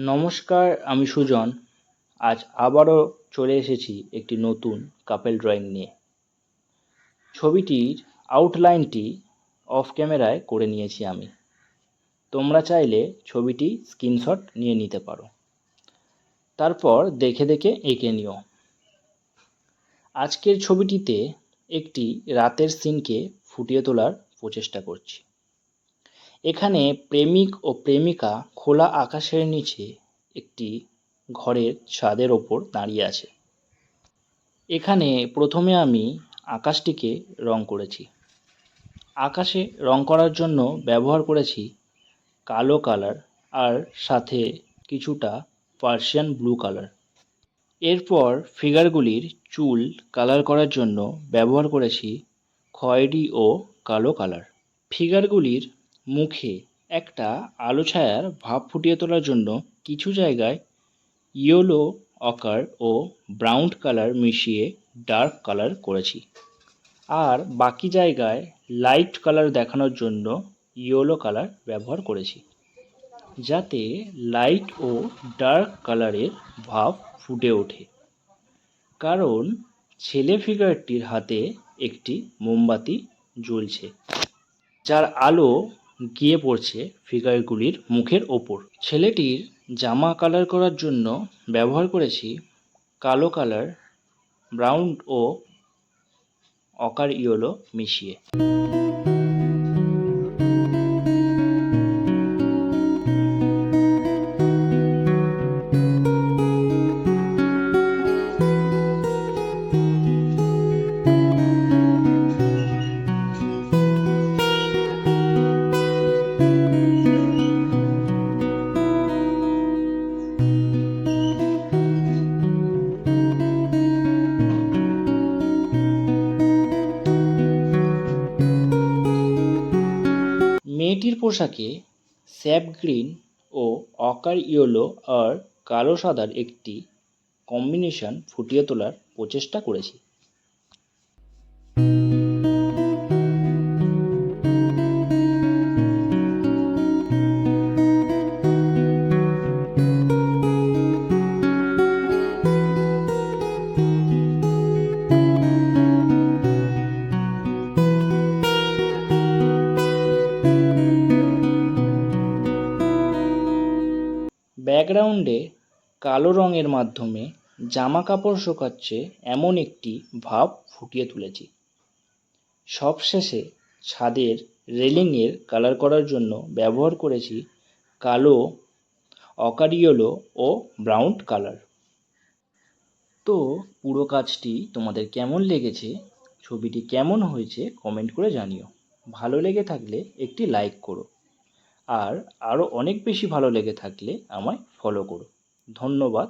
নমস্কার, আমি সুজন। আজ আবারও চলে এসেছি একটি নতুন কাপল ড্রয়িং নিয়ে। ছবিটির আউটলাইনটি অফ ক্যামেরায় করে নিয়েছি আমি। তোমরা চাইলে ছবিটি স্ক্রিনশট নিয়ে নিতে পারো, তারপর দেখে দেখে এঁকে নিও। আজকের ছবিটিতে একটি রাতের সিনকে ফুটিয়ে তোলার প্রচেষ্টা করছি। এখানে প্রেমিক ও প্রেমিকা খোলা আকাশের নিচে একটি ঘরের ছাদের ওপর দাঁড়িয়ে আছে। এখানে প্রথমে আমি আকাশটিকে রং করেছি। আকাশে রং করার জন্য ব্যবহার করেছি কালো কালার আর সাথে কিছুটা পার্সিয়ান ব্লু কালার। এরপর ফিগারগুলির চুল কালার করার জন্য ব্যবহার করেছি খয়েরি ও কালো কালার। ফিগারগুলির মুখে একটা আলো ছায়ার ভাব ফুটিয়ে তোলার জন্য কিছু জায়গায় ইয়েলো অকার ও ব্রাউন কালার মিশিয়ে ডার্ক কালার করেছি, আর বাকি জায়গায় লাইট কালার দেখানোর জন্য ইয়েলো কালার ব্যবহার করেছি, যাতে লাইট ও ডার্ক কালারের ভাব ফুটে ওঠে। কারণ ছেলে ফিগারটির হাতে একটি মোমবাতি জ্বলছে, যার আলো গিয়ে পড়ছে ফিগারগুলির মুখের ওপর। ছেলেটির জামা কালার করার জন্য ব্যবহার করেছি কালো কালার, ব্রাউন ও অকার ইয়েলো মিশিয়ে। মেয়েটির পোশাকে স্যাপ গ্রিন ও অকার ইয়েলো আর কালো সাদার একটি কম্বিনেশন ফুটিয়ে তোলার প্রচেষ্টা করেছি। ব্যাকগ্রাউন্ডে কালো রঙের মাধ্যমে জামা কাপড় শুকাচ্ছে এমন একটি ভাব ফুটিয়ে তুলেছি। সবশেষে ছাদের রেলিংয়ের কালার করার জন্য ব্যবহার করেছি কালো, অকার ইয়েলো ও ব্রাউন কালার। তো পুরো কাজটি তোমাদের কেমন লেগেছে, ছবিটি কেমন হয়েছে কমেন্ট করে জানিও। ভালো লেগে থাকলে একটি লাইক করো, আর আরও অনেক বেশি ভালো লেগে থাকলে আমায় ফলো করো। ধন্যবাদ।